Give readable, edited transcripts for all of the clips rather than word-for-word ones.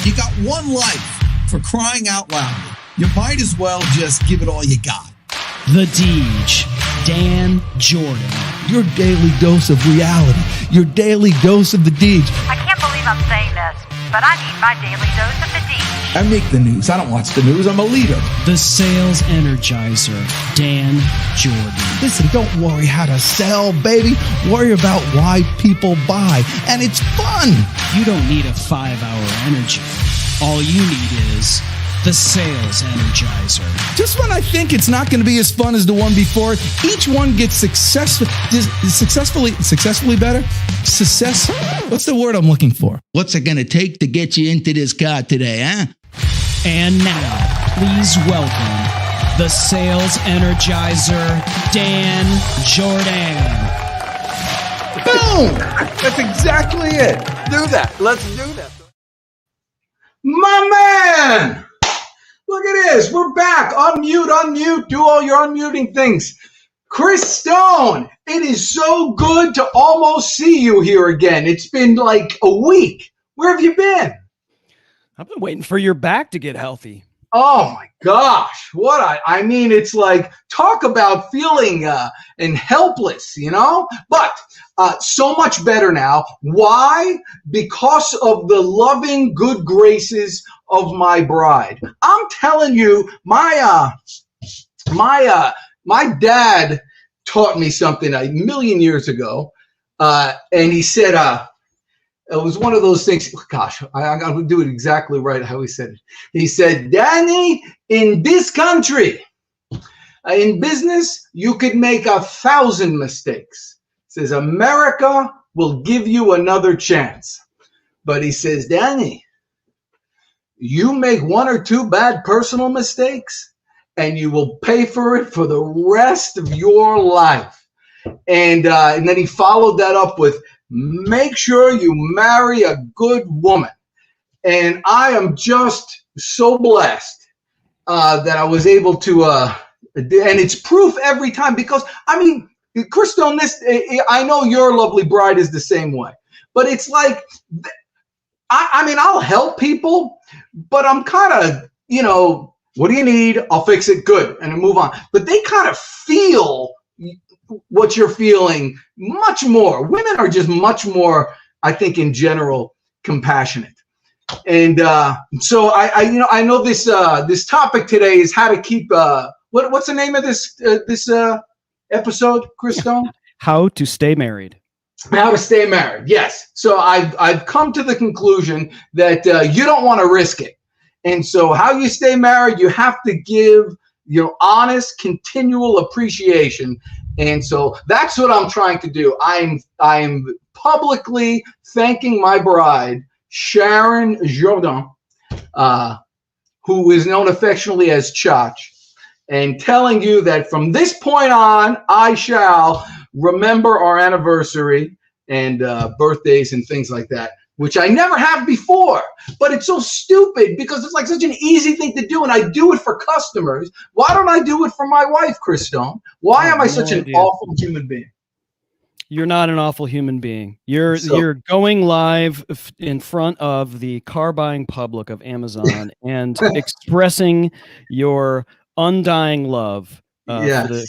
You got one life, for crying out loud. You might as well just give it all you got. The Deej, Dan Jordan. Your daily dose of reality. Your daily dose of the Deej. I can't believe I'm saying this, but I need my daily dose of the Deej. I make the news. I don't watch the news. I'm a leader. The Sales Energizer, Dan Jordan. Listen, don't worry how to sell, baby. Worry about why people buy. And it's fun. You don't need a 5-hour energy. All you need is the Sales Energizer. Just when I think it's not going to be as fun as the one before, each one gets successfully better. What's the word I'm looking for? What's it going to take to get you into this car today, huh? And now, please welcome the Sales Energizer, Dan Jordan. Boom! That's exactly it. Do that. Let's do that. My man! Look at this. We're back. Unmute. Do all your unmuting things. Chris Stone, it is so good to almost see you here again. It's been like a week. Where have you been? I've been waiting for your back to get healthy. Oh my gosh. I mean, it's like, talk about feeling and helpless, you know? But so much better now. Why? Because of the loving good graces of my bride. I'm telling you, my dad taught me something a million years ago, and he said, it was one of those things. Gosh, I'm going to do it exactly right how he said it. He said, Danny, in this country, in business, you could make 1,000 mistakes. He says, America will give you another chance. But he says, Danny, you make 1 or 2 bad personal mistakes, and you will pay for it for the rest of your life. And then he followed that up with, make sure you marry a good woman. And I am just so blessed that I was able to, and it's proof every time because, I mean, Chris Stone, I know your lovely bride is the same way, but it's like, I mean, I'll help people, but I'm kind of, you know, what do you need? I'll fix it. Good. And then move on. But they kind of feel what you're feeling much more. Women are just much more, I think, in general, compassionate. And so I know this topic today is how to keep what's the name of this episode, Chris Stone? How to stay married. How to stay married. Yes. So I've come to the conclusion that you don't want to risk it. And so how you stay married, you have to give your honest, continual appreciation. And so that's what I'm trying to do. I'm publicly thanking my bride, Sharon Jordan, who is known affectionately as Chach, and telling you that from this point on, I shall remember our anniversary and birthdays and things like that, which I never have before. But it's so stupid because it's like such an easy thing to do, and I do it for customers. Why don't I do it for my wife, Chris Stone? Why am I such an awful human being? You're not an awful human being. You're going live in front of the car buying public of Amazon and expressing your undying love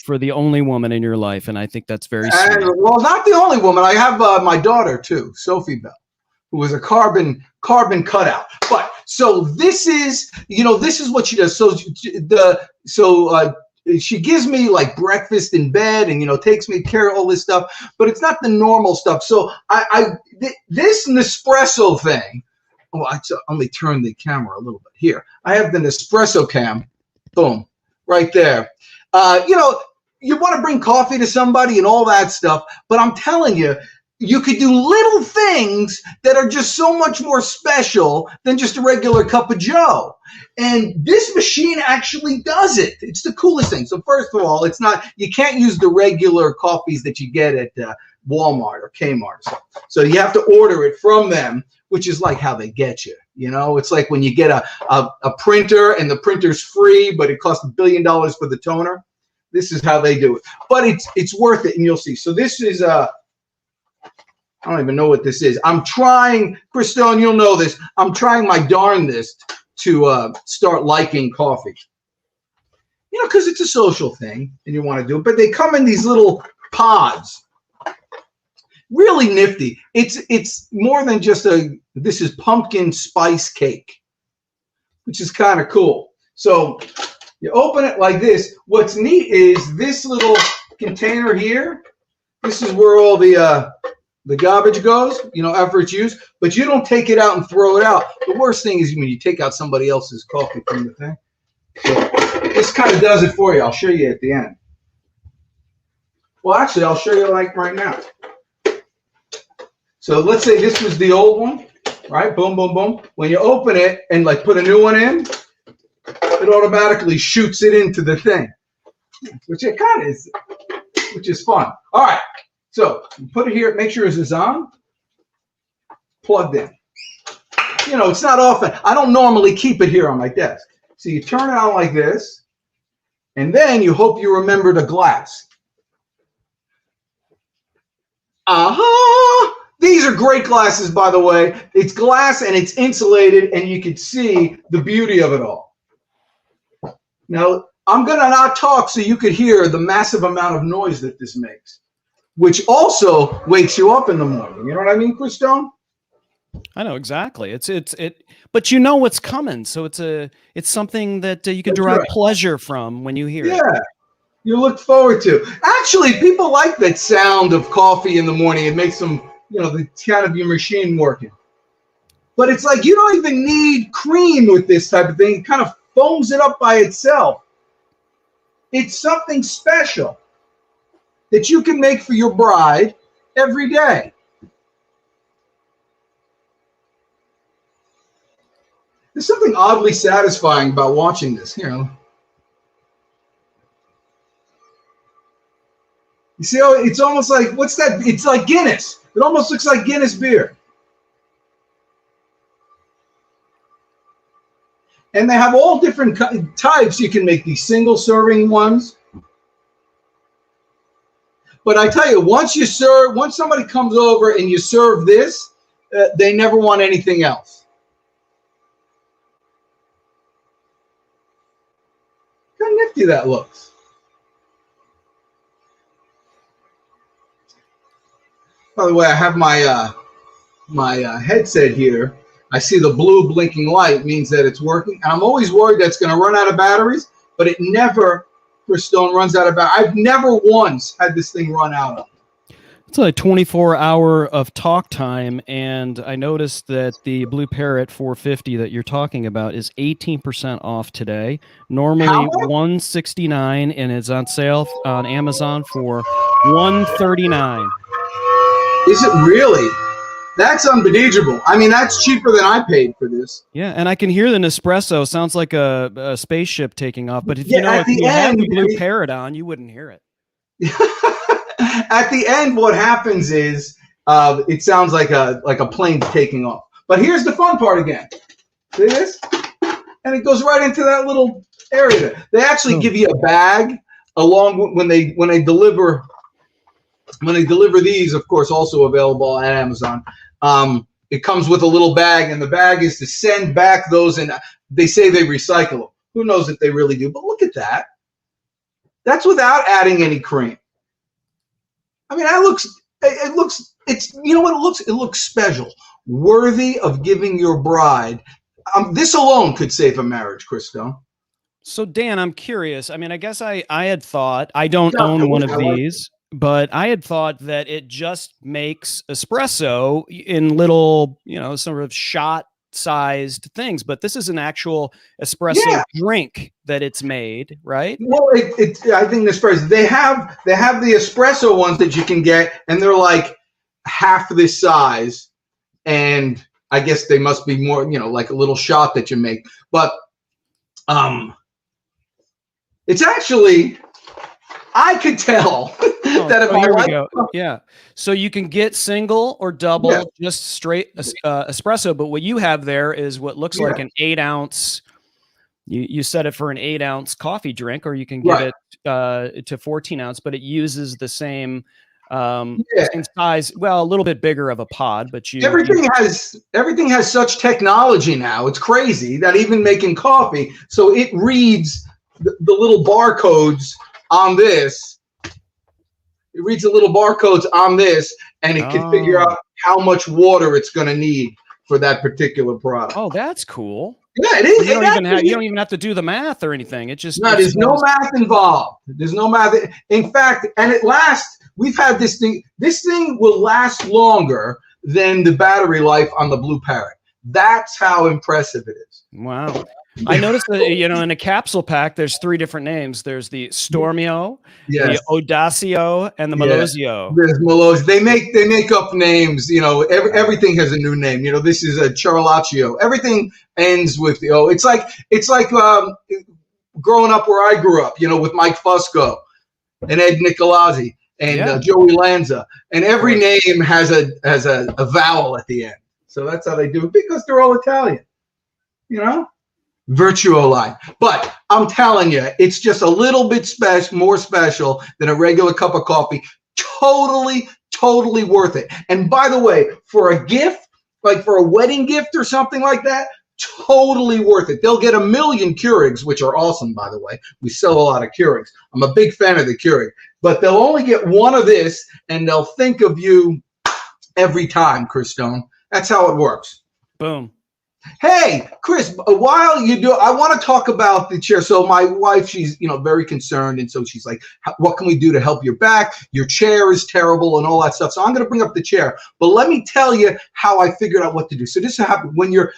for the only woman in your life, and I think that's very sweet. Well, not the only woman. I have my daughter too, Sophie Bell, who was a carbon cutout. But so this is what she does. So she gives me like breakfast in bed and takes me care of all this stuff, but it's not the normal stuff. So this Nespresso thing. Oh, let me turn the camera a little bit here. I have the Nespresso cam. Boom, right there. You want to bring coffee to somebody and all that stuff, but I'm telling you, you could do little things that are just so much more special than just a regular cup of Joe. And this machine actually does it. It's the coolest thing. So first of all, you can't use the regular coffees that you get at Walmart or Kmart. So you have to order it from them, which is like how they get you. It's like when you get a printer and the printer's free, but it costs $1 billion for the toner. This is how they do it. But it's worth it, and you'll see. So this is I'm I don't even know what this is. I'm trying, Christone, you'll know this. I'm trying my darndest to start liking coffee. You know, because it's a social thing and you want to do it. But they come in these little pods. Really nifty. It's more than just this is pumpkin spice cake, which is kind of cool. So you open it like this. What's neat is this little container here. This is where all the garbage goes, you know, after it's used. But you don't take it out and throw it out. The worst thing is when you take out somebody else's coffee from the thing. So this kind of does it for you. I'll show you at the end. Well, actually, I'll show you like right now. So let's say this was the old one, right? Boom, boom, boom. When you open it and like put a new one in, it automatically shoots it into the thing, which it kind of is, which is fun. All right. So put it here. Make sure it's on, plugged in. You know, it's not often. I don't normally keep it here on my desk. So you turn it on like this, and then you hope you remember the glass. Aha! These are great glasses, by the way. It's glass and it's insulated, and you can see the beauty of it all. Now, I'm going to not talk so you could hear the massive amount of noise that this makes, which also wakes you up in the morning. You know what I mean, Christone? I know exactly. But you know what's coming, so it's something that you can derive pleasure from when you hear it. Yeah, you look forward to. Actually, people like that sound of coffee in the morning. It makes them, you know, the kind of your machine working. But it's like you don't even need cream with this type of thing. It kind of foams it up by itself. It's something special that you can make for your bride every day. There's something oddly satisfying about watching this, you know. You see how it's almost like, what's that? It's like Guinness. It almost looks like Guinness beer. And they have all different types. You can make these single serving ones. But I tell you, once somebody comes over and you serve this, they never want anything else. How nifty that looks. By the way, I have my headset here. I see the blue blinking light means that it's working. And I'm always worried that it's going to run out of batteries, but it never, Christone, runs out of batteries. I've never once had this thing run out of. It's like 24-hour of talk time, and I noticed that the Blue Parrot 450 that you're talking about is 18% off today. Normally $169, and it's on sale on Amazon for $139. Is it really? That's unbelievable. I mean, that's cheaper than I paid for this. Yeah, and I can hear the Nespresso. Sounds like a spaceship taking off. But if you had the Blue Parrot on, you wouldn't hear it. At the end, what happens is it sounds like a plane taking off. But here's the fun part again. See this? And it goes right into that little area there. They actually give you a bag along when they deliver. When they deliver these, of course, also available at Amazon. It comes with a little bag, and the bag is to send back those. And they say they recycle them. Who knows if they really do? But look at that. That's without adding any cream. I mean, it's, you know what it looks special, worthy of giving your bride. This alone could save a marriage, Christone. So, Dan, I'm curious. I mean, I guess I had thought, I don't own one of these, but I had thought that it just makes espresso in little, you know, sort of shot-sized things. But this is an actual espresso drink that it's made, right? Well, I think this first. They have the espresso ones that you can get, and they're like half this size, and I guess they must be more, you know, like a little shot that you make. But it's actually, I could tell that if I here we go. Yeah. So you can get single or double, just straight espresso. But what you have there is what looks like an 8-ounce. You set it for an 8-ounce coffee drink, or you can get it to 14 ounce, but it uses the same In size, well, a little bit bigger of a pod, but everything has such technology now. It's crazy that even making coffee, so it reads the little barcodes on this. It reads the little barcodes on this, and it can figure out how much water it's going to need for that particular product. Oh, that's cool. Yeah, it is. You don't even have to do the math or anything. It just there's no math involved. There's no math. In fact, and it lasts. We've had this thing. This thing will last longer than the battery life on the Blue Parrot. That's how impressive it is. Wow. I noticed that, in a capsule pack, there's 3 different names. There's the Stormio, the Audacio, and the Melozio. There's Melozio. They make up names. Everything has a new name. This is a Charlaccio. Everything ends with the O. It's like growing up where I grew up. With Mike Fusco and Ed Nicolazzi and Joey Lanza, and every name has a vowel at the end. So that's how they do it, because they're all Italian. Virtuo line. But I'm telling you, it's just a little bit more special than a regular cup of coffee. Totally worth it. And by the way, for a gift, like for a wedding gift or something like that, totally worth it. They'll get 1 million Keurigs, which are awesome, by the way. We sell a lot of Keurigs. I'm a big fan of the Keurig. But they'll only get 1 of this, and they'll think of you every time, Chris Stone. That's how it works. Boom. Hey, Chris, while you do, I want to talk about the chair. So my wife, she's, very concerned. And so she's like, what can we do to help your back? Your chair is terrible and all that stuff. So I'm going to bring up the chair, but let me tell you how I figured out what to do. So this happens when you're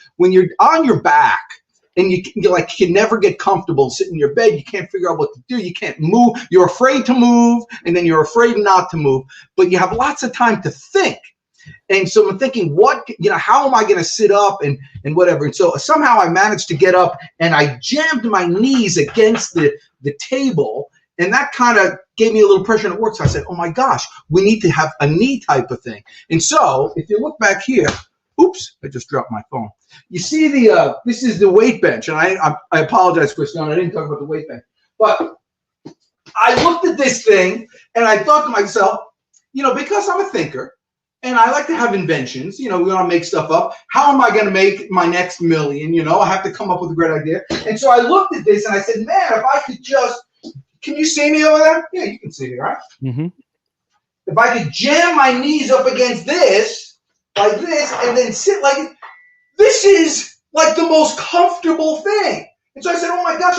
on your back and you can never get comfortable sitting in your bed. You can't figure out what to do. You can't move. You're afraid to move, and then you're afraid not to move, but you have lots of time to think. And so I'm thinking, how am I going to sit up and whatever? And so somehow I managed to get up, and I jammed my knees against the table, and that kind of gave me a little pressure, and it worked. So I said, oh my gosh, we need to have a knee type of thing. And so if you look back here, oops, I just dropped my phone. You see this is the weight bench, and I apologize, Chris, I didn't talk about the weight bench, but I looked at this thing and I thought to myself, because I'm a thinker, and I like to have inventions, we want to make stuff up. How am I going to make my next million? I have to come up with a great idea. And so I looked at this and I said, man, if I could can you see me over there? Yeah, you can see me, right? Mm-hmm. If I could jam my knees up against this, like this, and then sit like this is like the most comfortable thing. And so I said, oh my gosh,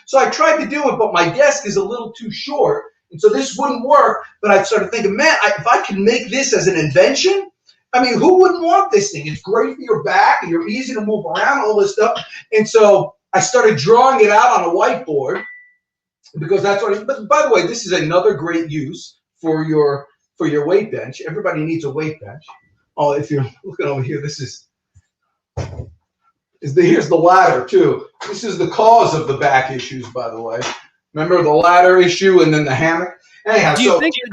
so I tried to do it, but my desk is a little too short. And so this wouldn't work, but I started thinking, man, if I can make this as an invention, I mean, who wouldn't want this thing? It's great for your back, and you're easy to move around, all this stuff. And so I started drawing it out on a whiteboard, because that's what. But by the way, this is another great use for your weight bench. Everybody needs a weight bench. Oh, if you're looking over here, here's the ladder too. This is the cause of the back issues, by the way. Remember the ladder issue and then the hammock? Anyhow, do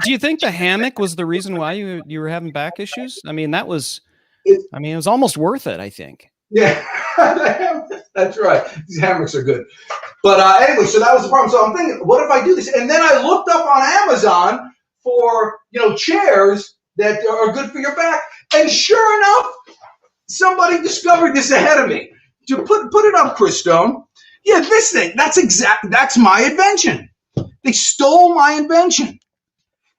you think the hammock was the reason why you were having back issues? I mean, it was almost worth it, I think. Yeah, that's right. These hammocks are good. But anyway, so that was the problem. So I'm thinking, what if I do this? And then I looked up on Amazon for, chairs that are good for your back. And sure enough, somebody discovered this ahead of me. To put it up, Chris Stone. Yeah, this thing, that's my invention. They stole my invention.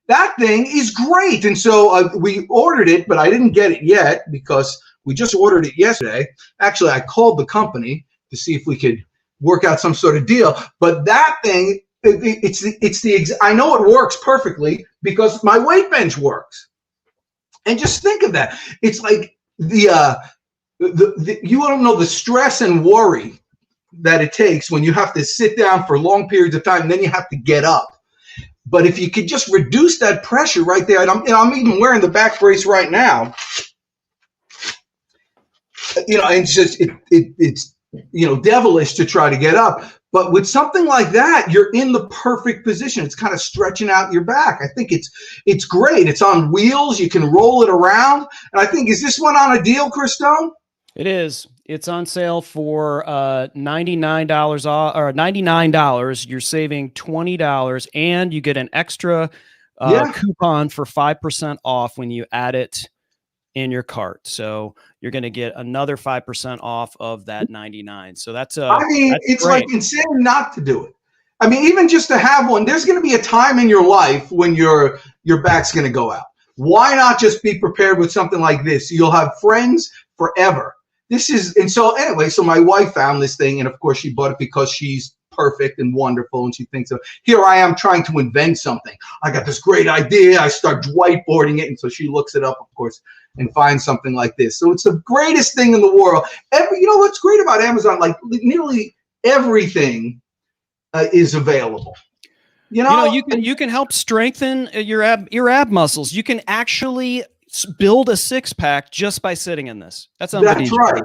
That thing is great. And so we ordered it, but I didn't get it yet because we just ordered it yesterday. Actually, I called the company to see if we could work out some sort of deal. But that thing, I know it works perfectly because my weight bench works. And just think of that. It's like you don't know the stress and worry that it takes when you have to sit down for long periods of time and then you have to get up. But if you could just reduce that pressure right there, and I'm even wearing the back brace right now, and it's devilish to try to get up. But with something like that, you're in the perfect position. It's kind of stretching out your back. I think it's great. It's on wheels. You can roll it around. And I think, is this one on a deal, Chris Stone? It is. It's on sale for $99 or $99. You're saving $20, and you get an extra coupon for 5% off when you add it in your cart. So you're going to get another 5% off of that 99. So that's it's great. like insane not to do it. I mean, even just to have one, there's going to be a time in your life when your back's going to go out. Why not just be prepared with something like this? You'll have friends forever. So my wife found this thing, and of course she bought it because she's perfect and wonderful, and she thinks of, here I am trying to invent something. I got this great idea. I start whiteboarding it, and so she looks it up, of course, and finds something like this. So it's the greatest thing in the world. What's great about Amazon, like nearly everything is available. You can help strengthen your ab muscles. You can actually build a six-pack just by sitting in this. That's right.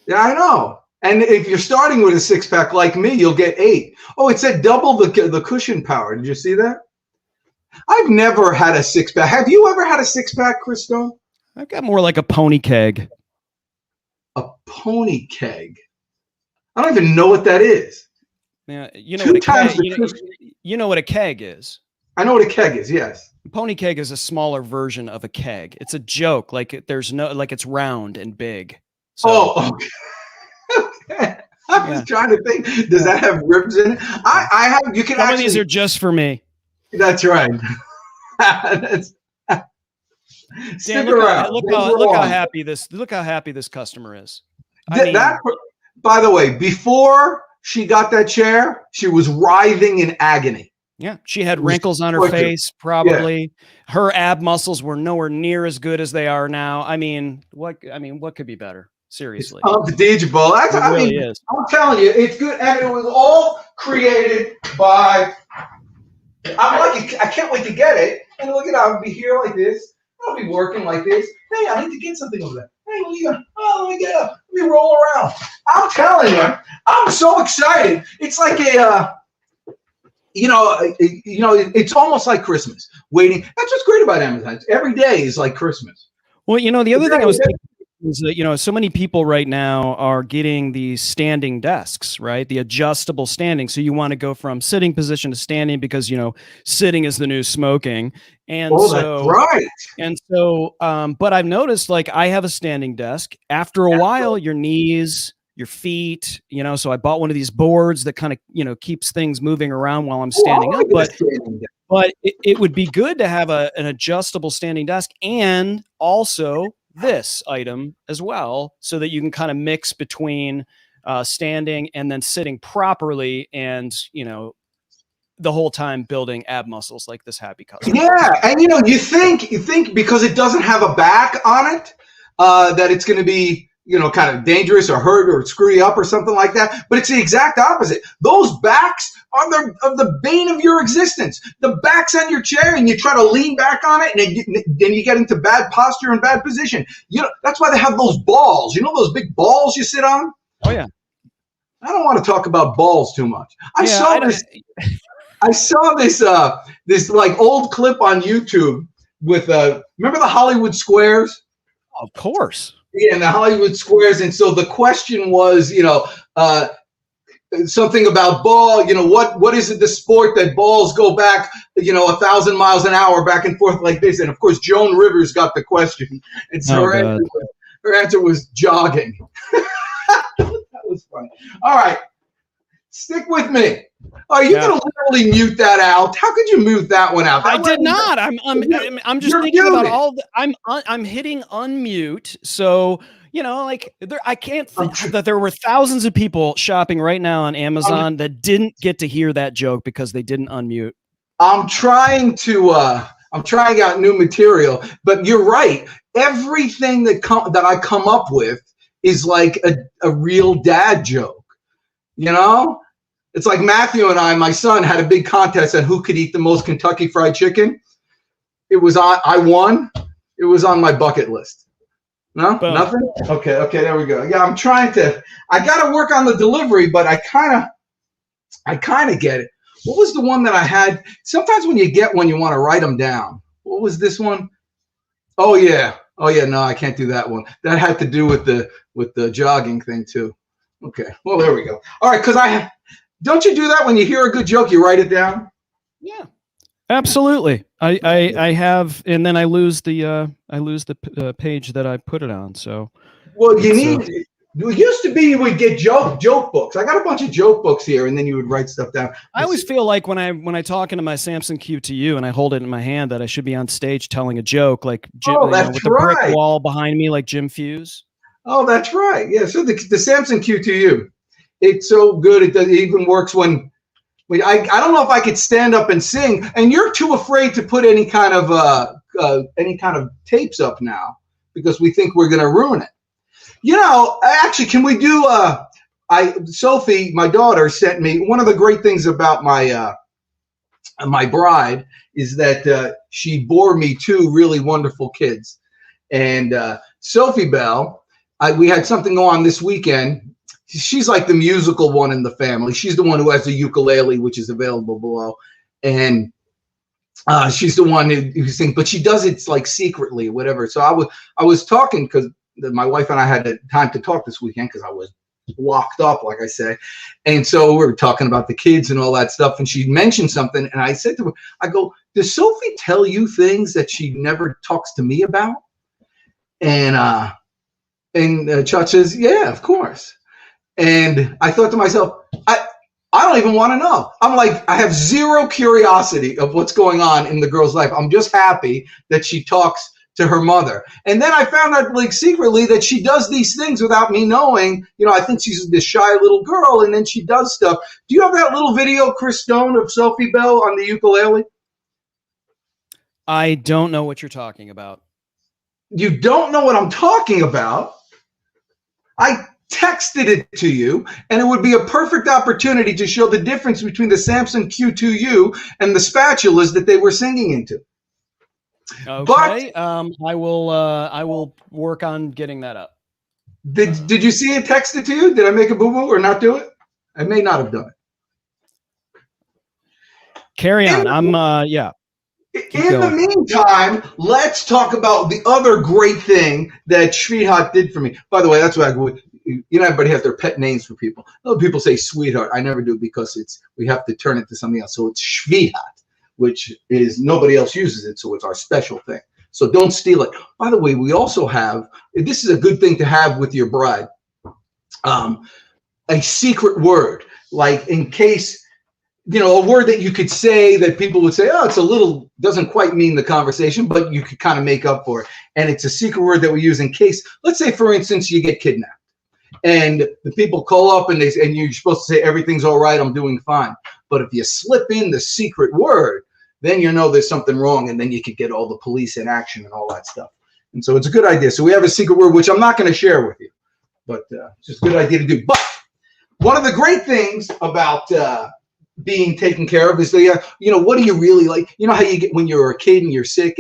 Yeah, I know. And if you're starting with a six-pack like me, you'll get 8. Oh, it said double the cushion power. Did you see that? I've never had a six-pack. Have you ever had a six-pack, Chris Stone? I've got more like a pony keg. A pony keg? I don't even know what that is. Yeah, you know what a keg is. I know what a keg is, yes. A pony keg is a smaller version of a keg. It's a joke. Like it's round and big. So, okay. I was trying to think. Does that have ribs in it? I have. You can. Some of these are just for me. That's right. Dan, look how happy this customer is. By the way, before she got that chair, she was writhing in agony. Yeah, she had wrinkles on her face, probably. Yeah. Her ab muscles were nowhere near as good as they are now. What could be better? Seriously. It's unbelievable. It really is. I'm telling you, it's good. And it was all created by, I can't wait to get it. And look at I'll be here like this. I'll be working like this. Hey, I need to get something over there. Hey, let me get up. Let me roll around. I'm telling you, I'm so excited. It's like it's almost like Christmas. Waiting. That's what's great about Amazon. Every day is like Christmas. Well, the other thing I was thinking is that, so many people right now are getting these standing desks, right? The adjustable standing. So you want to go from sitting position to standing because, sitting is the new smoking. And that's right. And so, but I've noticed, like, I have a standing desk. After a while, your knees, your feet, so I bought one of these boards that kind of, keeps things moving around while I'm standing up. But it would be good to have an adjustable standing desk, and also this item as well, so that you can kind of mix between standing and then sitting properly, and the whole time building ab muscles like this happy customer. Yeah, and you think because it doesn't have a back on it, that it's going to be kind of dangerous or hurt or screw you up or something like that. But it's the exact opposite. Those backs are the bane of your existence. The back's on your chair, and you try to lean back on it, and then you get into bad posture and bad position. That's why they have those balls. Those big balls you sit on? Oh, yeah. I don't want to talk about balls too much. I saw this like old clip on YouTube with remember the Hollywood Squares? Of course. Yeah, and the Hollywood Squares. And so the question was, something about ball, what is it, the sport that balls go back, 1,000 miles an hour back and forth like this? And of course, Joan Rivers got the question. And so her answer was jogging. That was funny. All right. Stick with me. Are you going to literally mute that out? How could you mute that one out? I did not. I'm just thinking about all. I'm hitting unmute. So I can't think that there were thousands of people shopping right now on Amazon that didn't get to hear that joke because they didn't unmute. I'm trying out new material, but you're right. Everything that I come up with is like a real dad joke. It's like Matthew and my son, had a big contest on who could eat the most Kentucky Fried Chicken. I won. It was on my bucket list. No, nothing. Okay, there we go. Yeah, I got to work on the delivery, but I kind of get it. What was the one that I had? Sometimes when you get one, you want to write them down. What was this one? Oh yeah. No, I can't do that one. That had to do with the jogging thing too. Okay. Well, there we go. All right, because don't you do that when you hear a good joke? You write it down? Yeah. Absolutely. I have, and then I lose the page that I put it on. So, well, you need. It used to be you would get joke books. I got a bunch of joke books here, and then you would write stuff down. I always feel like when I talk into my Samsung Q2U and I hold it in my hand that I should be on stage telling a joke, like Jim, with the brick wall behind me, like Jim Fuse. Oh, that's right. Yeah. So the Samsung Q2U, it's so good. It even works when I don't know if I could stand up and sing, and you're too afraid to put any kind of tapes up now because we think we're going to ruin it. You know, actually, can we do? Sophie, my daughter, sent me one of the great things about my bride is that she bore me 2 really wonderful kids, and Sophie Bell. We had something go on this weekend. She's like the musical one in the family. She's the one who has the ukulele, which is available below, and she's the one who sings. But she does it like secretly, or whatever. So I was talking because my wife and I had time to talk this weekend because I was locked up, like I say. And so we were talking about the kids and all that stuff. And she mentioned something. And I said to her, I go, does Sophie tell you things that she never talks to me about? And Chuck says, yeah, of course. And I thought to myself, I don't even want to know. I'm like, I have zero curiosity of what's going on in the girl's life. I'm just happy that she talks to her mother. And then I found out like secretly that she does these things without me knowing. You know, I think she's this shy little girl, and then she does stuff. Do you have that little video, Chris Stone, of Sophie Bell on the ukulele? I don't know what you're talking about. You don't know what I'm talking about? I texted it to you, and it would be a perfect opportunity to show the difference between the Samsung Q2U and the spatulas that they were singing into. Okay, but, I will work on getting that up. Did you see it texted to you? Did I make a boo-boo or not do it? I may not have done it. Carry on. Yeah. In the meantime, let's talk about the other great thing that Sweetheart did for me. By the way, that's why everybody has their pet names for people. Other people say Sweetheart. I never do because we have to turn it to something else. So it's Sweetheart, which is nobody else uses it, so it's our special thing. So don't steal it. By the way, we also have, this is a good thing to have with your bride, a secret word, like in case, a word that you could say that people would say, oh, it's a little, doesn't quite mean the conversation, but you could kind of make up for it. And it's a secret word that we use in case, let's say, for instance, you get kidnapped. And the people call up and you're supposed to say, everything's all right, I'm doing fine. But if you slip in the secret word, then you know there's something wrong, and then you could get all the police in action and all that stuff. And so it's a good idea. So we have a secret word, which I'm not going to share with you, but it's just a good idea to do. But one of the great things about being taken care of is what do you really like? You know how you get when you're a kid and you're sick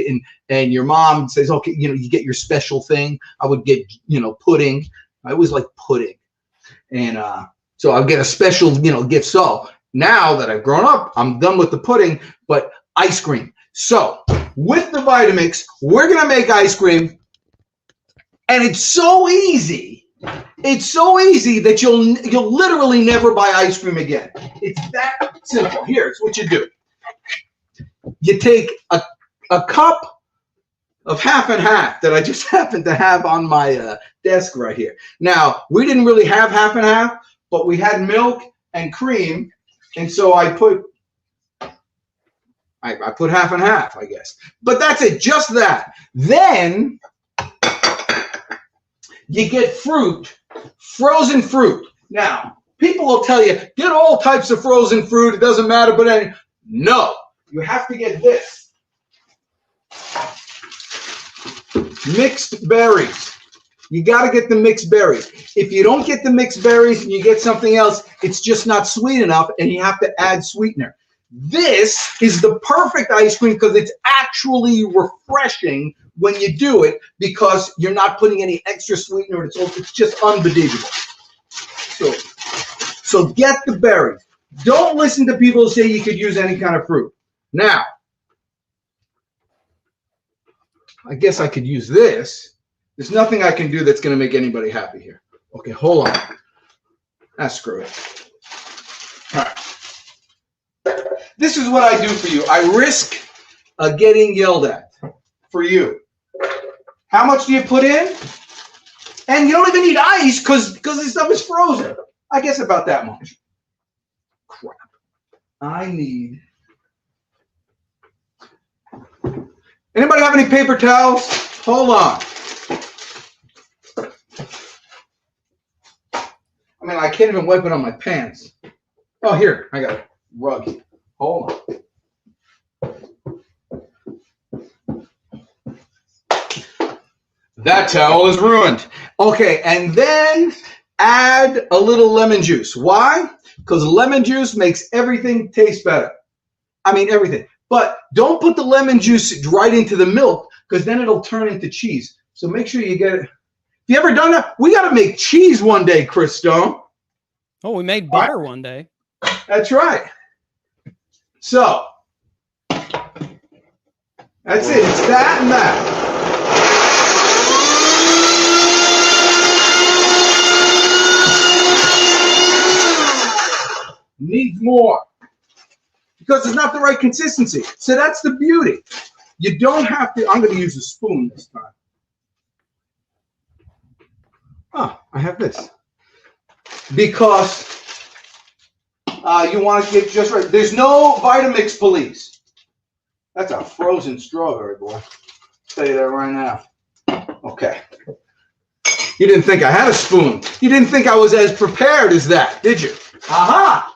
and your mom says, okay, you get your special thing. I would get, pudding. I always like pudding. And so I'll get a special, gift. So now that I've grown up, I'm done with the pudding, but ice cream. So with the Vitamix, we're going to make ice cream. And it's so easy. It's so easy that you'll literally never buy ice cream again. It's that simple. Here's what you do. You take a cup of half and half that I just happen to have on my desk right here. Now, we didn't really have half and half, but we had milk and cream. And so I put half and half, I guess. But that's it, just that. Then you get fruit, frozen fruit. Now, people will tell you, get all types of frozen fruit. It doesn't matter, but no, you have to get this. Mixed berries. You got to get the mixed berries. If you don't get the mixed berries and you get something else, it's just not sweet enough, and you have to add sweetener. This is the perfect ice cream because it's actually refreshing when you do it because you're not putting any extra sweetener. It's just unbelievable. So get the berries. Don't listen to people who say you could use any kind of fruit. Now, I guess I could use this. There's nothing I can do that's going to make anybody happy here. Okay, hold on. Screw it. All right. This is what I do for you. I risk getting yelled at for you. How much do you put in? And you don't even need ice because this stuff is frozen. I guess about that much. Crap. I need... Anybody have any paper towels? Hold on. I mean, I can't even wipe it on my pants. Oh, here. I got a rug. Hold on. That towel is ruined. Okay, and then add a little lemon juice. Why? Because lemon juice makes everything taste better. I mean, everything. But don't put the lemon juice right into the milk because then it'll turn into cheese. So make sure you get it. Have you ever done that? We got to make cheese one day, Chris Stone. Oh, we made butter one day. That's right. So that's it. It's that and that. Needs more because it's not the right consistency. So that's the beauty. You don't have to. I'm going to use a spoon this time. Oh, I have this because you want to get just right. There's no Vitamix, police. That's a frozen strawberry, boy. I'll tell you that right now. Okay. You didn't think I had a spoon. You didn't think I was as prepared as that, did you? Aha!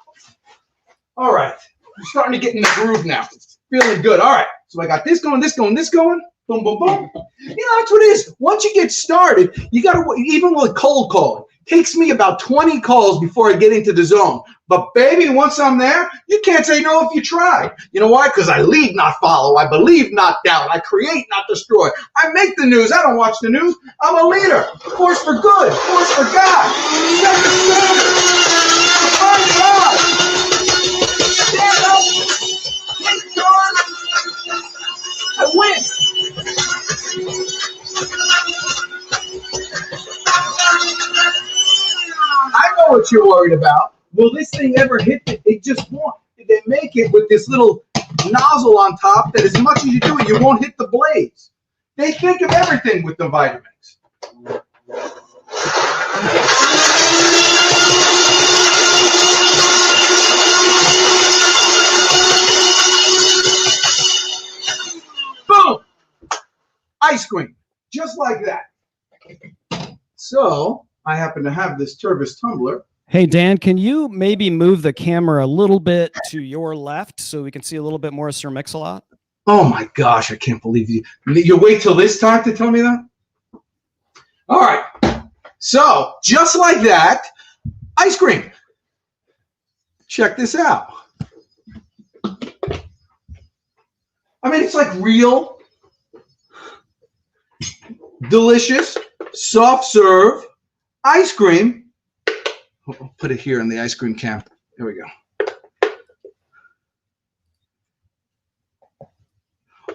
All right. I'm starting to get in the groove now. Feeling good. All right. So I got this going, this going, this going. Boom, boom, boom. You know, that's what it is. Once you get started, you got to, even with cold calling, takes me about 20 calls before I get into the zone. But baby, once I'm there, you can't say no if you try. You know why? Because I lead, not follow. I believe, not doubt. I create, not destroy. I make the news. I don't watch the news. I'm a leader. Force for good. Force for God. Set the standard. Define God. Stand up. Take charge. I win. I know what you're worried about. Will this thing ever hit it just won't. They make it with this little nozzle on top that as much as you do it, you won't hit the blades. They think of everything with the Vitamix. Boom! Ice cream. Just like that. So, I happen to have this Tervis tumbler. Hey, Dan, can you maybe move the camera a little bit to your left so we can see a little bit more of Sir Mix-a-Lot? Oh my gosh, I can't believe you. You wait till this time to tell me that? All right. So, just like that, ice cream. Check this out. I mean, it's like real, delicious, soft serve ice cream. I'll put it here in the ice cream can. There we go.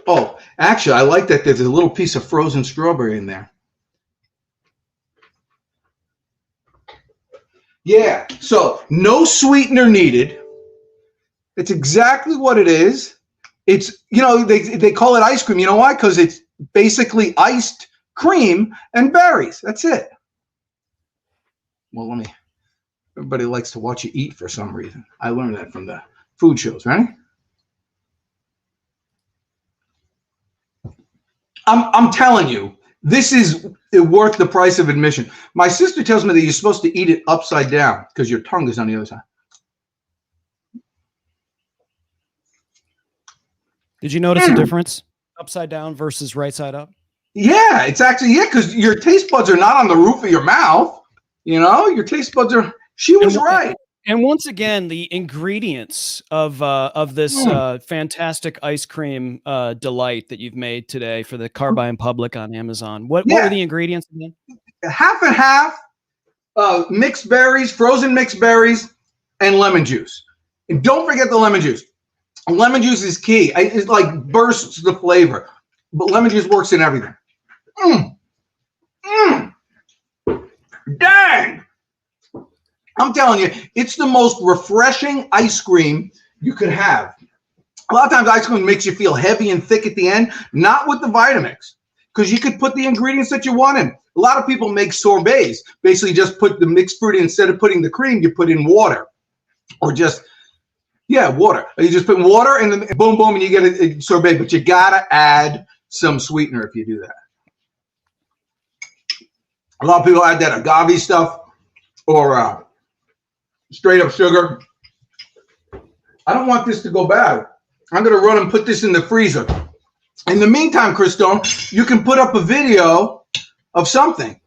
Oh, actually, I like that there's a little piece of frozen strawberry in there. Yeah, so no sweetener needed. It's exactly what it is. It's, you know, they call it ice cream. You know why? Because it's basically iced cream and berries. That's it. Well, everybody likes to watch you eat for some reason. I learned that from the food shows, right? I'm telling you, this is worth the price of admission. My sister tells me that you're supposed to eat it upside down because your tongue is on the other side. Did you notice a difference? Upside down versus right side up? Yeah, it's actually, yeah, because your taste buds are not on the roof of your mouth. You know, your taste buds are, she was right. And once again, the ingredients of this fantastic ice cream delight that you've made today for the Carbine Public on Amazon. What were the ingredients again? Half and half, mixed berries, frozen mixed berries, and lemon juice. And don't forget the lemon juice. Lemon juice is key. It like bursts the flavor. But lemon juice works in everything. Dang! I'm telling you, it's the most refreshing ice cream you could have. A lot of times ice cream makes you feel heavy and thick at the end, not with the Vitamix, because you could put the ingredients that you want in. A lot of people make sorbets. Basically, just put the mixed fruit in. Instead of putting the cream, you put in water, or just water. You just put water and then boom, boom, and you get a sorbet. But you gotta add some sweetener if you do that. A lot of people add that agave stuff or straight up sugar. I don't want this to go bad. I'm going to run and put this in the freezer. In the meantime, Chris Stone, you can put up a video of something.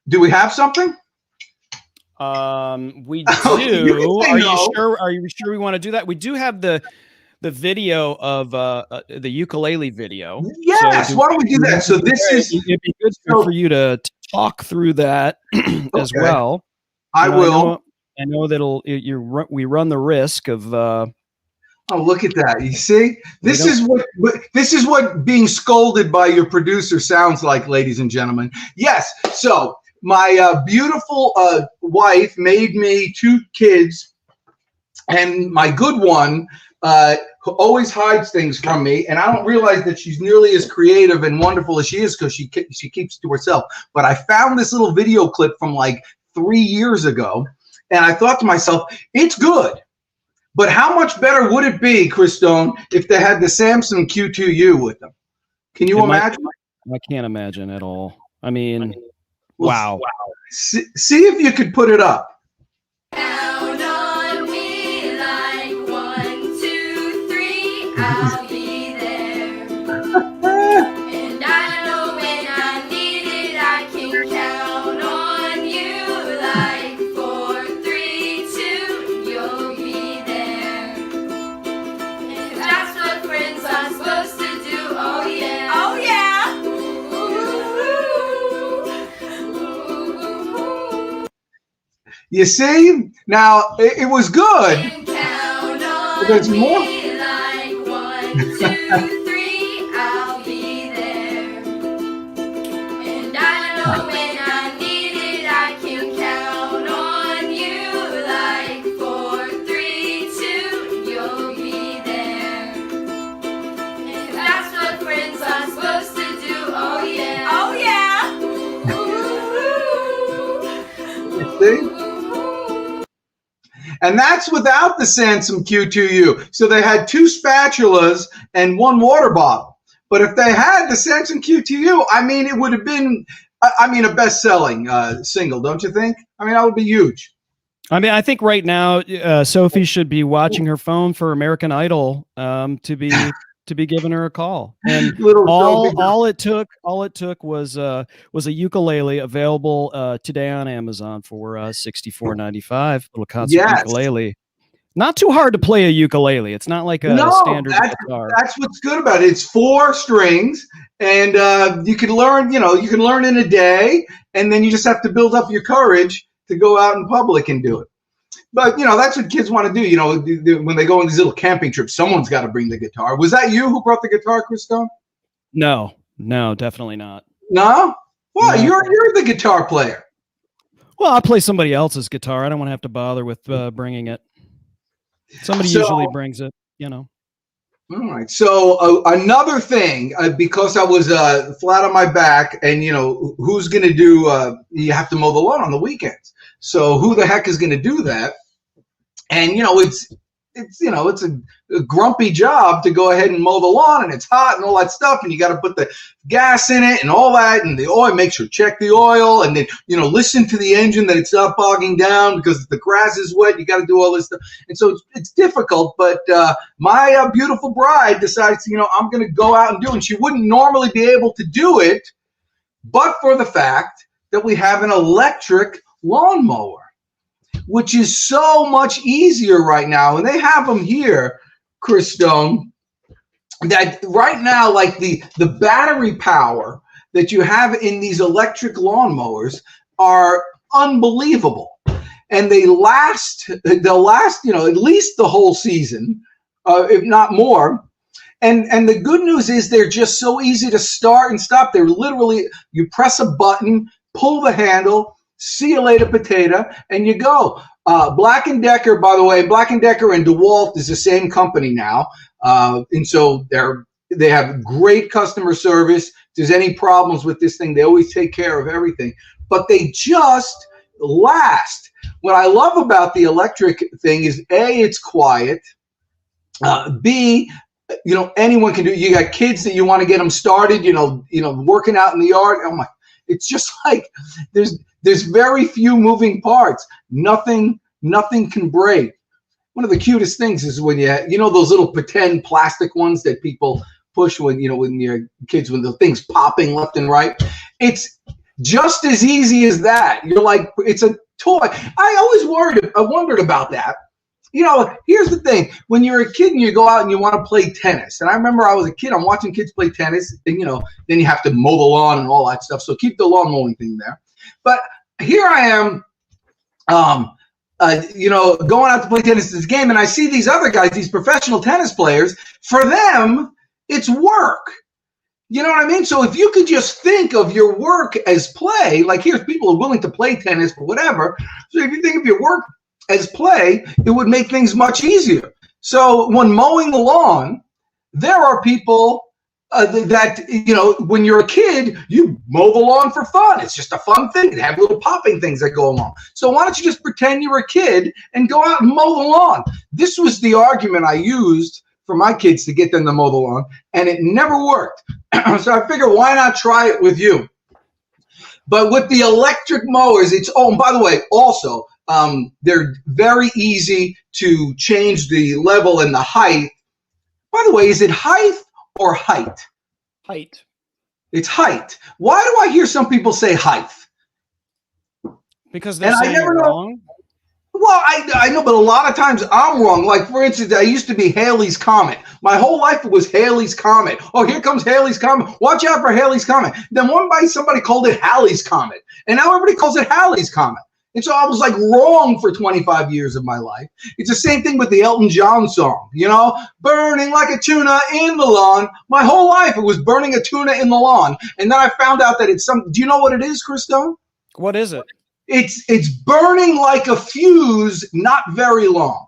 Do we have something? We do. Are you sure we want to do that? We do have the video of the ukulele video. Yes. So why don't we do that? So it'd be good for you to talk through that as well. I will. I know that'll we run the risk of. Oh, look at that! You see, this is what being scolded by your producer sounds like, ladies and gentlemen. Yes. So my beautiful wife made me 2 kids, and my good one always hides things from me, and I don't realize that she's nearly as creative and wonderful as she is because she keeps it to herself. But I found this little video clip from like 3 years ago, and I thought to myself, it's good. But how much better would it be, Chris Stone, if they had the Samsung Q2U with them? Can you imagine? I can't imagine at all. I mean, wow. See if you could put it up. Count on me like 1, 2, 3, I'll be there. And I know when I need it, I can count on you like 4, 3, 2, you'll be there. And that's what friends are supposed to do, oh yeah. Oh yeah. You see? Now, it was good. But there's more. Like 1, 2, 3, I'll be there. And I know when I need it, I can count on you. Like 4, 3, 2, you'll be there. And that's what friends are supposed to do, oh yeah. Oh yeah. You see? And that's without the Samsung Q2U. So they had 2 spatulas and 1 water bottle. But if they had the Samsung Q2U, I mean, it would have been, a best-selling single, don't you think? I mean, that would be huge. I mean, I think right now, Sophie should be watching her phone for American Idol to be giving her a call. And all it took was a ukulele available today on Amazon for $64.95. Little concert ukulele. Not too hard to play a ukulele. It's not like a standard guitar. That's what's good about it. It's 4 strings, and you can learn. You can learn in a day, and then you just have to build up your courage to go out in public and do it. But, that's what kids want to do. When they go on these little camping trips, someone's got to bring the guitar. Was that you who brought the guitar, Chris Stone? No, definitely not. No? Well, no. You're the guitar player. Well, I play somebody else's guitar. I don't want to have to bother with bringing it. Somebody usually brings it, All right. So another thing, because I was flat on my back, and who's going to do? You have to mow the lawn on the weekends. So who the heck is going to do that? And it's a grumpy job to go ahead and mow the lawn, and it's hot and all that stuff, and you got to put the gas in it and all that, and the oil. Make sure check the oil, and then listen to the engine that it's not bogging down, because if the grass is wet, you got to do all this stuff, and so it's difficult. But my beautiful bride decides, I'm going to go out and do it. And she wouldn't normally be able to do it, but for the fact that we have an electric lawnmower, which is so much easier right now. And they have them here, Chris Stone, that right now, like the battery power that you have in these electric lawnmowers are unbelievable. And they'll last, at least the whole season, if not more. And the good news is they're just so easy to start and stop. They're literally, you press a button, pull the handle, see you later, potato, and you go. Black & Decker, by the way, Black & Decker and DeWalt is the same company now. And so they have great customer service. If there's any problems with this thing, they always take care of everything. But they just last. What I love about the electric thing is, A, it's quiet. B, anyone can do it. You got kids that you want to get them started, working out in the yard. Oh my, it's just like there's very few moving parts. Nothing can break. One of the cutest things is when those little pretend plastic ones that people push when your kids, when the thing's popping left and right. It's just as easy as that. You're like, it's a toy. I wondered about that. Here's the thing. When you're a kid and you go out and you want to play tennis, and I remember I was a kid, I'm watching kids play tennis, and then you have to mow the lawn and all that stuff. So keep the lawn mowing thing there. But here I am, going out to play tennis this game, and I see these other guys, these professional tennis players. For them, it's work. You know what I mean? So if you could just think of your work as play, like here's people who are willing to play tennis or whatever. So if you think of your work as play, it would make things much easier. So when mowing the lawn, there are people that, when you're a kid, you mow the lawn for fun. It's just a fun thing. They have little popping things that go along. So why don't you just pretend you're a kid and go out and mow the lawn? This was the argument I used for my kids to get them to mow the lawn, and it never worked. So I figured, why not try it with you? But with the electric mowers, and by the way, also, they're very easy to change the level and the height. By the way, is it height or height? Height. It's height. Why do I hear some people say height? Because they're saying you're wrong? Well, I know, but a lot of times I'm wrong. Like, for instance, I used to be Halley's Comet. My whole life it was Halley's Comet. Oh, here comes Halley's Comet. Watch out for Halley's Comet. Then one day somebody called it Halley's Comet. And now everybody calls it Halley's Comet. And so I was like wrong for 25 years of my life. It's the same thing with the Elton John song, burning like a tuna in the lawn. My whole life it was burning a tuna in the lawn. And then I found out that it's do you know what it is, Christo? What is it? It's burning like a fuse, not very long.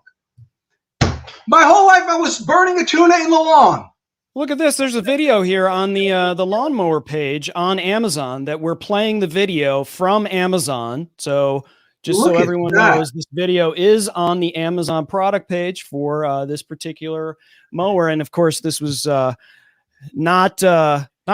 My whole life I was burning a tuna in the lawn. Look at this. There's a video here on the lawnmower page on Amazon that we're playing the video from Amazon. So just so everyone knows, this video is on the Amazon product page for this particular mower. And of course, this was not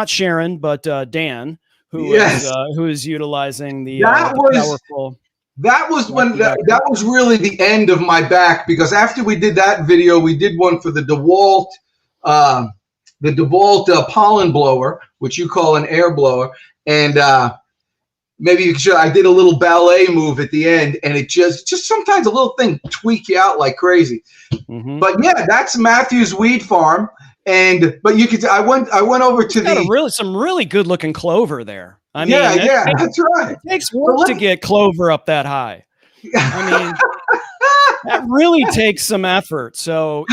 Sharon, but Dan, who is utilizing the powerful. That was really the end of my back, because after we did that video, we did one for the DeWalt pollen blower, which you call an air blower, and maybe you should. I did a little ballet move at the end, and it just sometimes a little thing tweak you out like crazy. Mm-hmm. But yeah, that's Matthew's Weed Farm. But you could. I went over to some really good looking clover there. I mean, that's right. It takes work to get clover up that high. I mean, that really takes some effort. So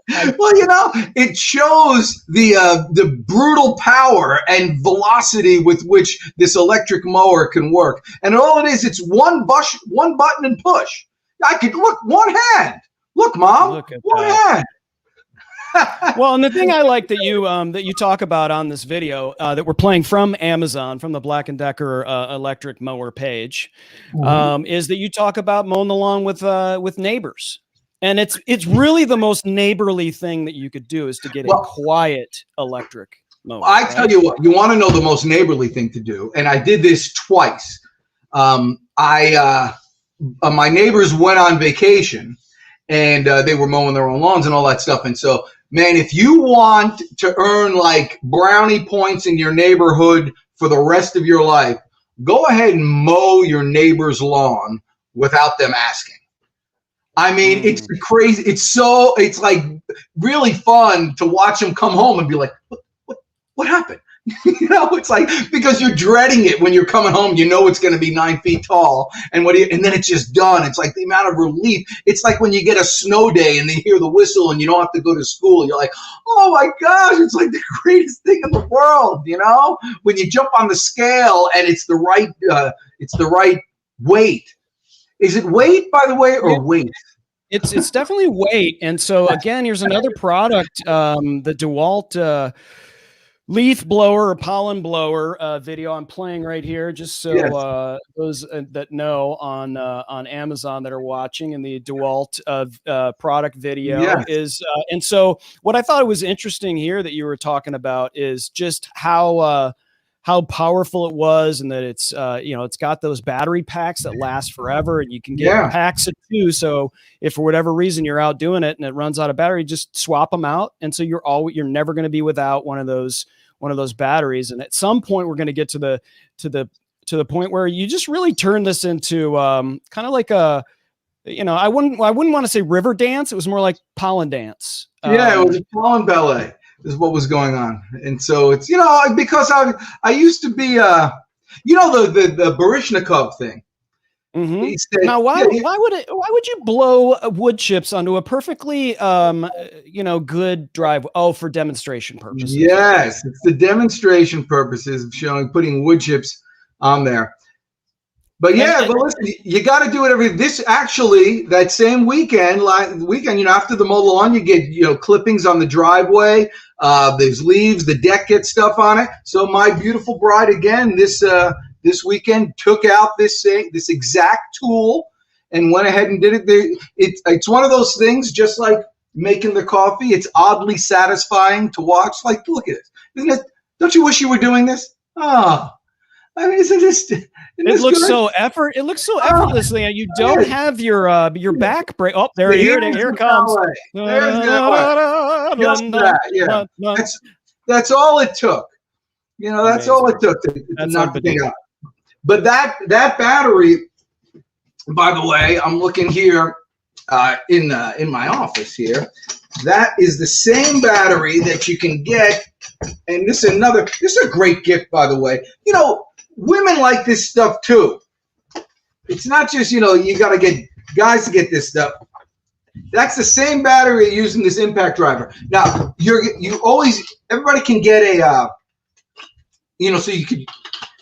it shows the brutal power and velocity with which this electric mower can work. And all it is, it's one button and push. I could look one hand. Look, Mom, one hand. Well, and the thing I like that you talk about on this video that we're playing from Amazon, from the Black & Decker electric mower page, is that you talk about mowing the lawn with neighbors. And it's really the most neighborly thing that you could do is to get a quiet electric mower. Tell you what, you want to know the most neighborly thing to do, and I did this twice. My neighbors went on vacation, and they were mowing their own lawns and all that stuff. And so, man, if you want to earn like brownie points in your neighborhood for the rest of your life, go ahead and mow your neighbor's lawn without them asking. I mean, it's crazy. It's like really fun to watch them come home and be like, what happened? It's like, because you're dreading it when you're coming home, it's going to be 9 feet tall. And then it's just done. It's like the amount of relief. It's like when you get a snow day and they hear the whistle and you don't have to go to school. You're like, oh my gosh, it's like the greatest thing in the world. When you jump on the scale and it's the right weight. Is it weight, by the way, or weight? It's definitely weight. And so again, here's another product, the DeWalt leaf blower or pollen blower video I'm playing right here, just so those that know on Amazon that are watching, and the DeWalt product video is. And so what I thought was interesting here that you were talking about is just how powerful it was, and that it's it's got those battery packs that last forever, and you can get packs of 2. So if for whatever reason you're out doing it and it runs out of battery, just swap them out, and so you're never going to be without one of those batteries. And at some point we're going to get to the point where you just really turn this into kind of like a, I wouldn't want to say river dance. It was more like pollen dance. It was a pollen ballet is what was going on. And so it's, because I used to be, the Baryshnikov thing. Mm-hmm. Said, now, why would you blow wood chips onto a perfectly, good drive? Oh, for demonstration purposes. Yes, it's the demonstration purposes of putting wood chips on there. But but listen, you got to do it that same weekend, after the mow lawn, you get, clippings on the driveway. There's leaves, the deck gets stuff on it. So my beautiful bride, again, this weekend took out this exact tool and went ahead and did it. It's one of those things, just like making the coffee. It's oddly satisfying to watch. Like, look at it. Isn't it? Don't you wish you were doing this? I mean, isn't this? It looks so effortlessly, and you don't have your back break. Oh, here it comes. Just that, that's all it took. That's all it took to knock the thing out. But that battery, by the way, I'm looking here in my office here. That is the same battery that you can get, and this is a great gift, by the way. Women like this stuff too. It's not just, you got to get guys to get this stuff. That's the same battery using this impact driver. Now, everybody can get a, so you could,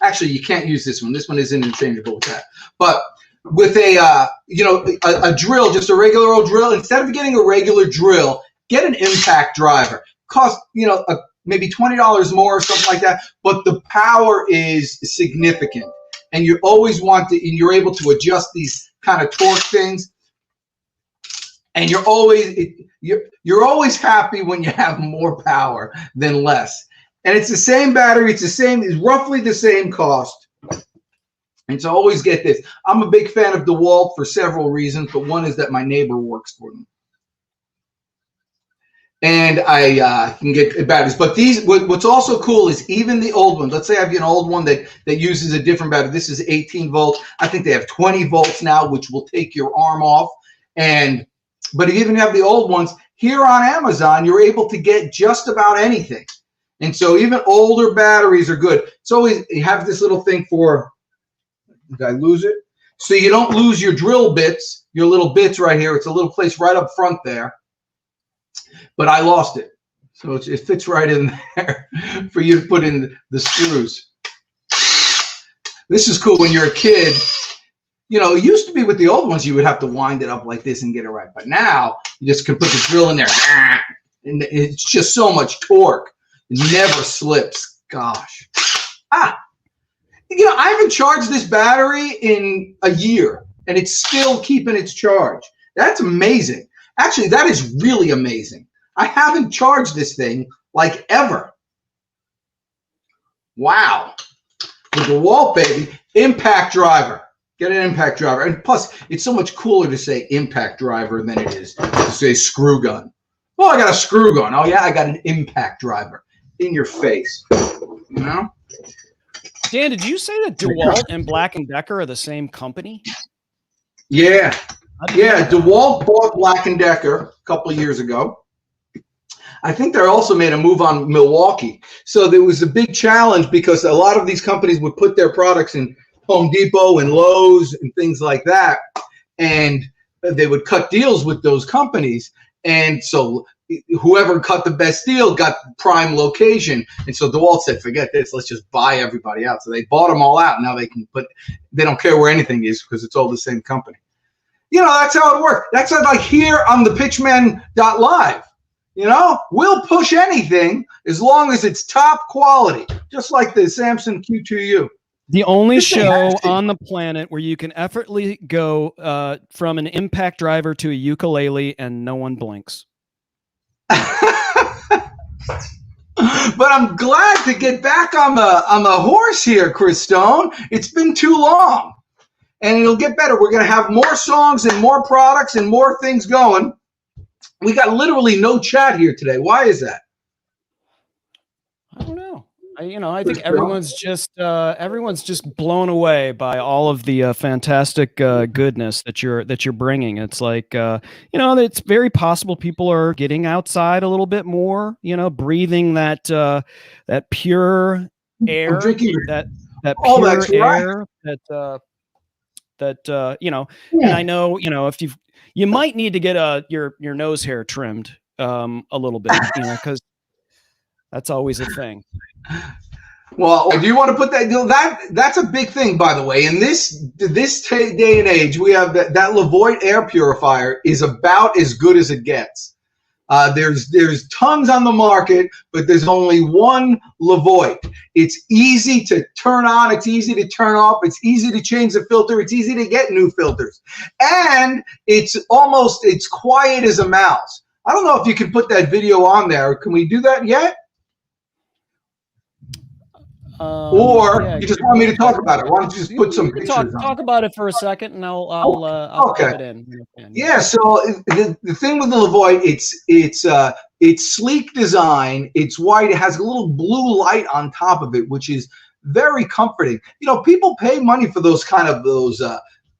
actually, you can't use this one. This one isn't interchangeable with that. But with a drill, just a regular old drill, instead of getting a regular drill, get an impact driver. Cost, maybe $20 more or something like that, but the power is significant, and you always you're able to adjust these kind of torque things, and you're always happy when you have more power than less. And it's the same battery, it's roughly the same cost. And so always get this. I'm a big fan of DeWalt for several reasons, but one is that my neighbor works for them. And I can get batteries. But what's also cool is even the old ones. Let's say I have an old one that uses a different battery. This is 18 volts. I think they have 20 volts now, which will take your arm off. But if you even have the old ones, here on Amazon, you're able to get just about anything. And so even older batteries are good. It's always, you have this little thing for, did I lose it? So you don't lose your drill bits, your little bits right here. It's a little place right up front there. But I lost it. So it fits right in there for you to put in the screws. This is cool when you're a kid. It used to be with the old ones, you would have to wind it up like this and get it right. But now you just can put the drill in there. And it's just so much torque. It never slips. Gosh. I haven't charged this battery in a year, and it's still keeping its charge. That's amazing. Actually, that is really amazing. I haven't charged this thing like ever. Wow. The DeWalt, baby. Impact driver. Get an impact driver. And plus, it's so much cooler to say impact driver than it is to say screw gun. Oh, I got a screw gun. Oh, yeah, I got an impact driver. In your face. Dan, did you say that DeWalt and Black & Decker are the same company? Yeah. Yeah, DeWalt bought Black & Decker a couple of years ago. I think they also made a move on Milwaukee. So there was a big challenge because a lot of these companies would put their products in Home Depot and Lowe's and things like that. And they would cut deals with those companies. And so whoever cut the best deal got prime location. And so DeWalt said, forget this, let's just buy everybody out. So they bought them all out. Now they don't care where anything is because it's all the same company. You know, that's how it works. That's like here on the Pitchman.live. You know, we'll push anything as long as it's top quality, just like the Samson Q2U. The only show on the planet where you can effortlessly go from an impact driver to a ukulele and no one blinks. But I'm glad to get back on the horse here, Chris Stone. It's been too long, and it'll get better. We're going to have more songs and more products and more things going. We got literally no chat here today. Why is that? I don't know. I think everyone's just blown away by all of the fantastic goodness that you're bringing. It's like it's very possible people are getting outside a little bit more. Breathing that pure air, I'm drinking that Oh, pure that's right. air And I know if you might need to get your nose hair trimmed a little bit, because that's always a thing. Well, do you want to put that's a big thing, by the way. In this day and age, we have that Levoit air purifier is about as good as it gets. There's tons on the market, but there's only one Levoit. It's easy to turn on. It's easy to turn off. It's easy to change the filter. It's easy to get new filters. And it's quiet as a mouse. I don't know if you can put that video on there. Can we do that yet? Or you just want me to talk about it? Why don't you just put some pictures on? Talk about it for a second, and I'll okay. put it in. Yeah. So the thing with the Levoit, it's sleek design. It's white. It has a little blue light on top of it, which is very comforting. People pay money for those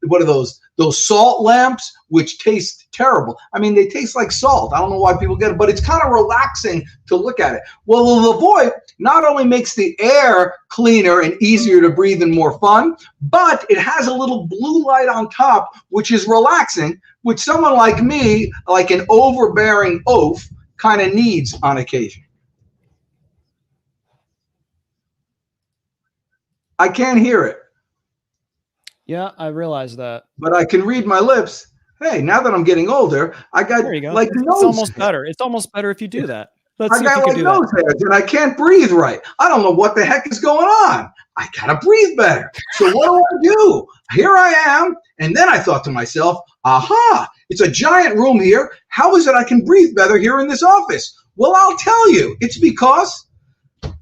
what are those salt lamps, which taste terrible. I mean, they taste like salt. I don't know why people get it, but it's kind of relaxing to look at it. Well, the Levoit not only makes the air cleaner and easier to breathe and more fun, but it has a little blue light on top, which is relaxing, which someone like me, like an overbearing oaf, kind of needs on occasion. I can't hear it. Yeah, I realize that. But I can read my lips. Hey, now that I'm getting older, I got there you go. like it's almost better. It's almost better if you do that. I got like nose hairs and I can't breathe right. I don't know what the heck is going on. I gotta breathe better. So what do? Here I am. And then I thought to myself, aha, it's a giant room here. How is it I can breathe better here in this office? Well, I'll tell you. It's because, and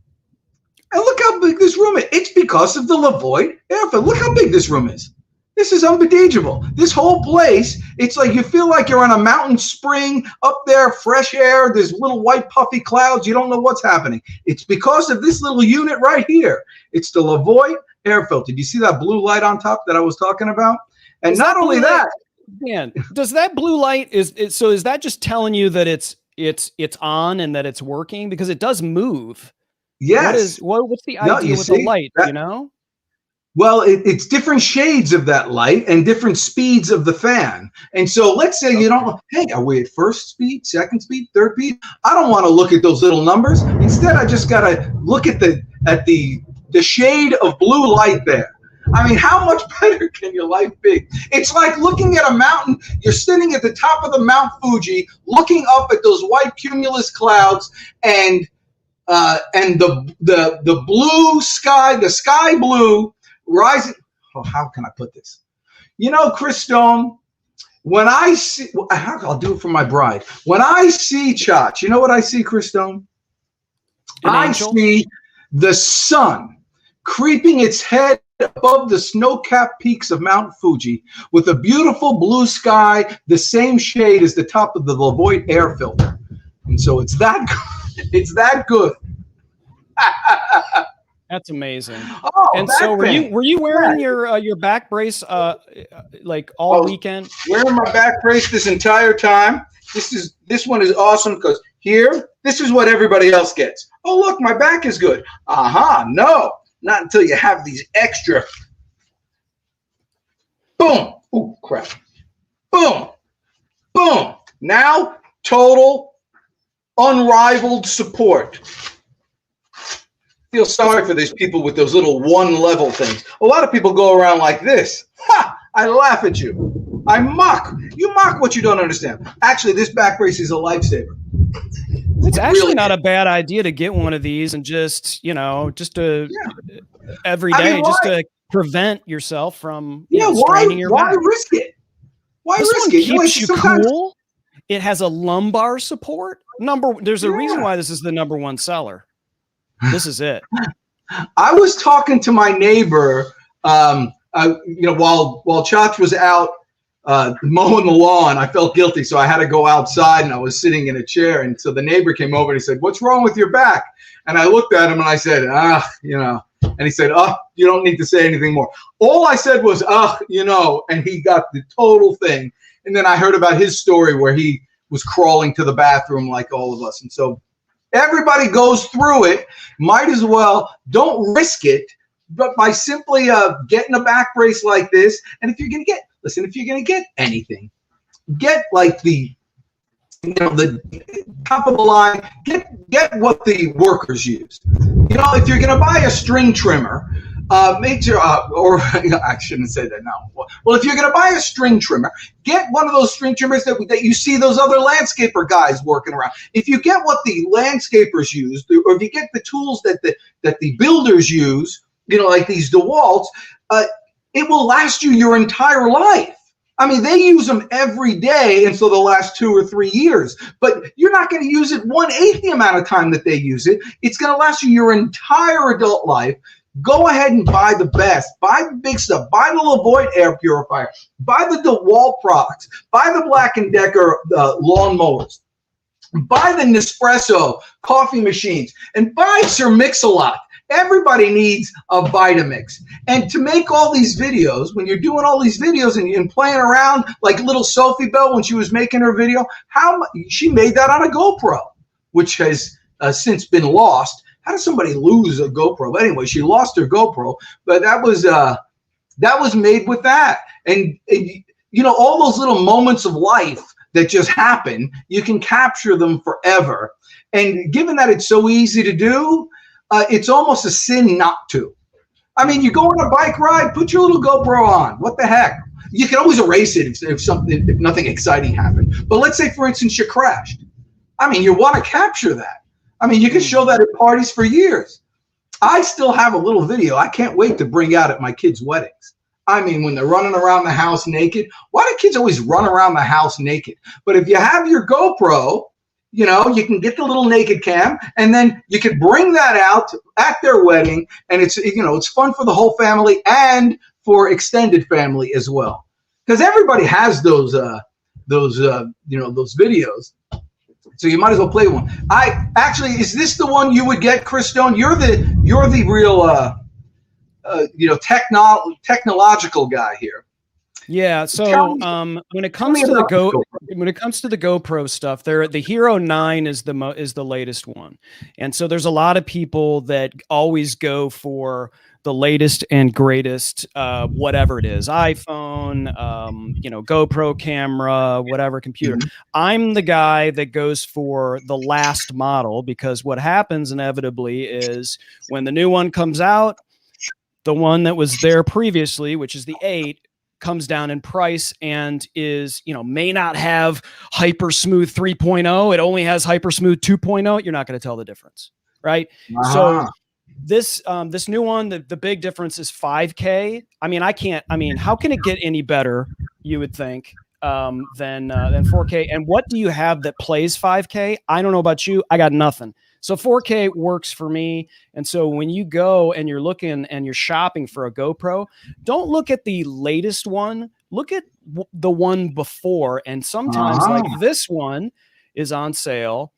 look how big this room is. It's because of the Levoit air filter. Look how big this room is. This is unbelievable. This whole place, it's like you feel like you're on a mountain spring up there, fresh air. There's little white puffy clouds. You don't know what's happening. It's because of this little unit right here. It's the Levoit air filter. Do you see that blue light on top that I was talking about? And not only that, man, does that blue light is that just telling you that it's on and that it's working? Because it does move. Yes. What's the idea with the light? Well, it's different shades of that light and different speeds of the fan. And so let's say you don't, hey, are we at first speed, second speed, third speed? I don't want to look at those little numbers. Instead, I just got to look at the shade of blue light there. I mean, how much better can your life be? It's like looking at a mountain. You're sitting at the top of the Mount Fuji, looking up at those white cumulus clouds and the blue sky, the sky blue, rising. Oh, how can I put this? Chris Stone, when I see, I'll do it for my bride. When I see Chach, you know what I see, Chris Stone? I see the sun creeping its head above the snow-capped peaks of Mount Fuji with a beautiful blue sky, the same shade as the top of the Levoit air filter. And so it's that good. It's that good. That's amazing. Oh, and so were you wearing your back brace like all weekend? Wearing my back brace this entire time. This one is awesome because here, this is what everybody else gets. Oh, look, my back is good. No, not until you have these extra. Boom. Oh, crap. Boom. Boom. Now, total, unrivaled support. Feel sorry for these people with those little one level things. A lot of people go around like this. Ha! I laugh at you. I mock. You mock what you don't understand. Actually, this back brace is a lifesaver. It's actually not a bad idea to get one of these and just, every day, just to prevent yourself from straining your back. Why risk it? Why this risk one it? Keeps you cool. It has a lumbar support. There's a reason why this is the number one seller. This is it. I was talking to my neighbor, while Chach was out mowing the lawn. I felt guilty, so I had to go outside, and I was sitting in a chair. And so the neighbor came over and he said, "What's wrong with your back?" And I looked at him and I said, And he said, you don't need to say anything more. All I said was, and he got the total thing. And then I heard about his story where he was crawling to the bathroom like all of us. And so everybody goes through it. Might as well don't risk it, but by simply getting a back brace like this. And if you're going to get anything, get like the top of the line, get what the workers use. If you're going to buy a string trimmer, make sure, or I shouldn't say that now. Well, if you're going to buy a string trimmer, get one of those string trimmers that you see those other landscaper guys working around. If you get what the landscapers use, or if you get the tools that the builders use, like these DeWalt's, it will last you your entire life. I mean, they use them every day, and so the last 2 or 3 years. But you're not going to use it 1/8 the amount of time that they use it. It's going to last you your entire adult life. Go ahead and buy the best. Buy the big stuff. Buy the Levoit air purifier. Buy the DeWalt products. Buy the Black & Decker lawn mowers. Buy the Nespresso coffee machines. And buy Sir Mix-a-Lot. Everybody needs a Vitamix. And to make all these videos, when you're doing all these videos and playing around like little Sophie Bell when she was making her video, she made that on a GoPro, which has since been lost. How does somebody lose a GoPro? But anyway, she lost her GoPro, but that was made with that. And all those little moments of life that just happen, you can capture them forever. And given that it's so easy to do, it's almost a sin not to. I mean, you go on a bike ride, put your little GoPro on. What the heck? You can always erase it if nothing exciting happened. But let's say, for instance, you crashed. I mean, you want to capture that. I mean, you can show that at parties for years. I still have a little video I can't wait to bring out at my kids' weddings. I mean, when they're running around the house naked. Why do kids always run around the house naked? But if you have your GoPro, you can get the little naked cam, and then you can bring that out at their wedding, and it's fun for the whole family and for extended family as well. Because everybody has those videos. So you might as well play one. Is this the one you would get, Chris Stone? You're the real technological guy here. Yeah. So when it comes to the GoPro stuff, the Hero 9 is the latest one, and so there's a lot of people that always go for the latest and greatest, whatever it is, iPhone, GoPro camera, whatever computer. Mm-hmm. I'm the guy that goes for the last model, because what happens inevitably is when the new one comes out, the one that was there previously, which is the 8, comes down in price and is, may not have Hyper Smooth 3.0. It only has Hyper Smooth 2.0. You're not going to tell the difference, right? Uh-huh. So this new one, the big difference is 5K. How can it get any better, you would think, than 4K? And what do you have that plays 5K? I don't know about you. I got nothing. So 4K works for me. And so when you go and you're looking and you're shopping for a GoPro, don't look at the latest one. Look at the one before. And sometimes like this one is on sale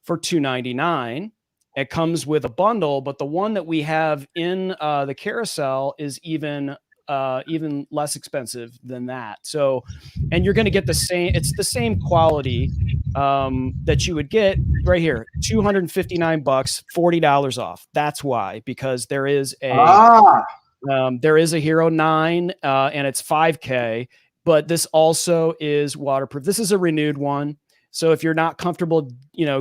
for $299. It comes with a bundle, but the one that we have in the carousel is even less expensive than that. So, and you're going to get it's the same quality that you would get right here, $259, $40 off. That's why, because there is a Hero 9 and it's 5K, but this also is waterproof. This is a renewed one. So if you're not comfortable,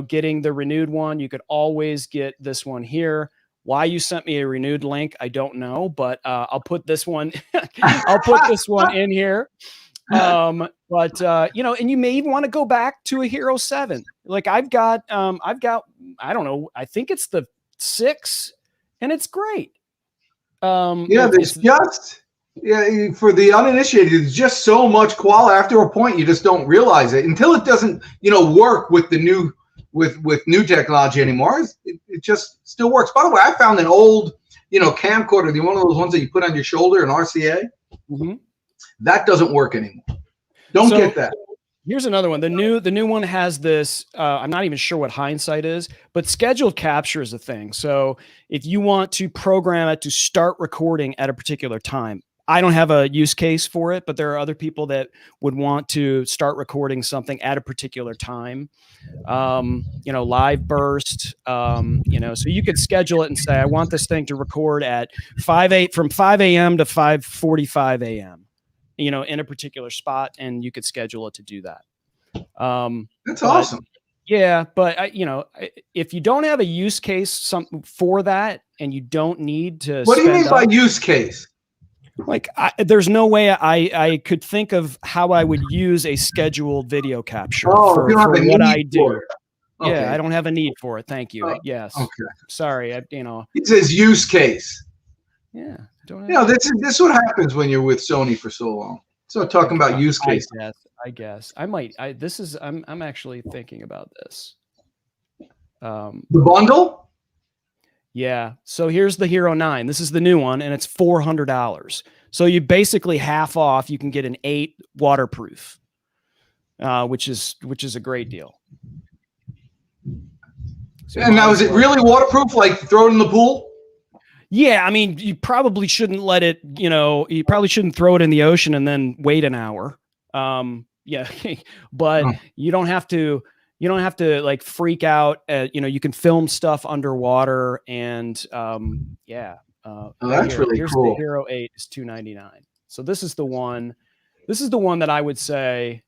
getting the renewed one, you could always get this one here, Why you sent me a renewed link, I don't know, but I'll put this one. I'll put this one in here. But and you may even want to go back to a Hero 7. Like I've got, I don't know, I think it's the 6, and it's great. For the uninitiated, it's just so much quality. After a point, you just don't realize it until it doesn't, work with the new with new technology anymore. It just still works. By the way, I found an old, camcorder, one of those ones that you put on your shoulder, an RCA. Mm-hmm. That doesn't work anymore. Don't get that. Here's another one. The new one has this. I'm not even sure what hindsight is, but scheduled capture is a thing. So if you want to program it to start recording at a particular time, I don't have a use case for it, but there are other people that would want to start recording something at a particular time. Live burst. So you could schedule it and say, I want this thing to record at from 5 a.m. to 5:45 a.m. In a particular spot, and you could schedule it to do that. That's awesome. Yeah, but if you don't have a use case for that, and you don't need to. What do you mean by use case? Like, there's no way I could think of how I would use a scheduled video capture for what I do. Okay. Yeah, I don't have a need for it. Thank you. Yes. Okay. Sorry. It says use case. Yeah. This is what happens when you're with Sony for so long. So talking about use cases. I guess I might. I'm actually thinking about this. The bundle. Yeah. So here's the Hero 9. This is the new one, and it's $400. So you basically half off. You can get an 8 waterproof, which is a great deal. So and now, is it really waterproof? Like throw it in the pool? Yeah, I mean, you probably shouldn't let it. You probably shouldn't throw it in the ocean and then wait an hour. But you don't have to. You don't have to like freak out. You can film stuff underwater, and that's really here's cool. The Hero 8 is $299. So this is the one. This is the one that I would say.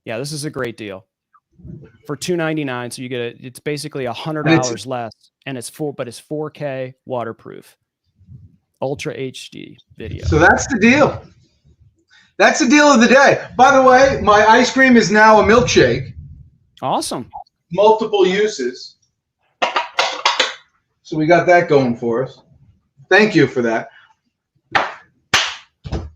Yeah, this is a great deal for $299. So you get it's basically $100 less, and it's 4K waterproof, Ultra HD video. So that's the deal. That's the deal of the day. By the way, my ice cream is now a milkshake. Awesome. Multiple uses. So we got that going for us. Thank you for that.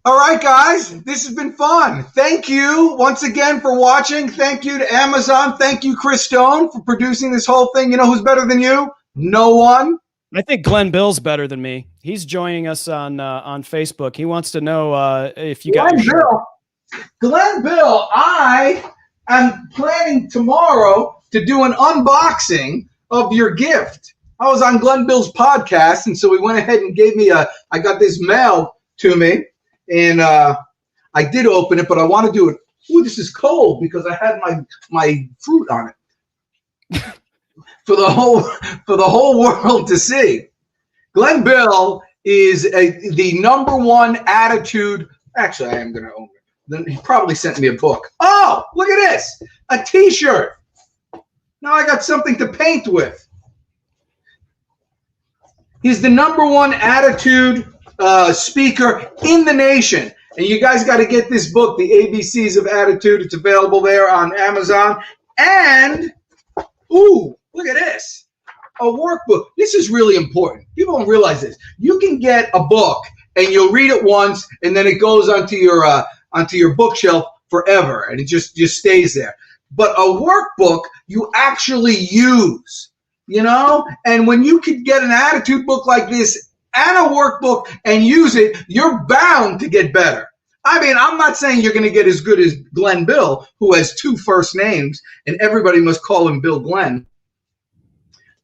All right, guys, this has been fun. Thank you once again for watching. Thank you to Amazon. Thank you, Chris Stone, for producing this whole thing. You know who's better than you? No one. I think Glenn Bill's better than me. He's joining us on Facebook. He wants to know if you got Glenn Bill, I am planning tomorrow to do an unboxing of your gift. I was on Glenn Bill's podcast, and so we went ahead and gave me I got this mail to me, and I did open it, but I want to do it. Ooh, this is cold because I had my fruit on it. For the whole world to see. Glenn Bill is the #1 attitude. Actually, I am going to own it. Then he probably sent me a book. Oh, look at this. A t-shirt. Now I got something to paint with. He's the #1 attitude speaker in the nation. And you guys got to get this book, The ABCs of Attitude. It's available there on Amazon. And, ooh, look at this. A workbook. This is really important. People don't realize this. You can get a book and you'll read it once and then it goes onto your bookshelf forever and it just stays there. But a workbook you actually use, and when you could get an attitude book like this and a workbook and use it, you're bound to get better. I mean, I'm not saying you're going to get as good as Glenn Bill, who has 2 first names and everybody must call him Bill Glenn.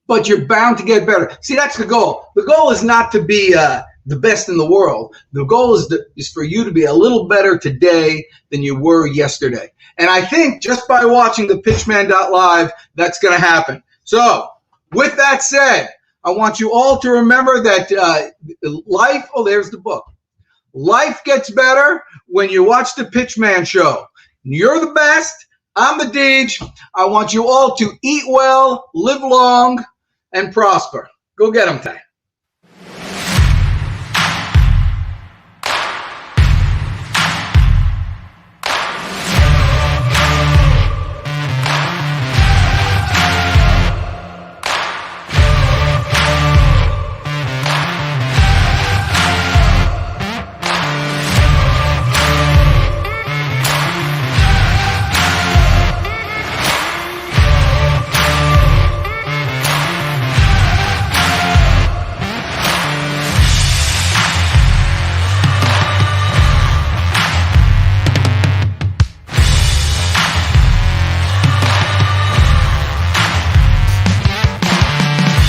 But you're bound to get better. See, that's the goal. The goal is not to be the best in the world. The goal is for you to be a little better today than you were yesterday. And I think just by watching the Pitchman.live, that's going to happen. So, with that said, I want you all to remember that life, there's the book. Life gets better when you watch the Pitchman Show. You're the best. I'm the Deej. I want you all to eat well, live long, and prosper. Go get them, Ty.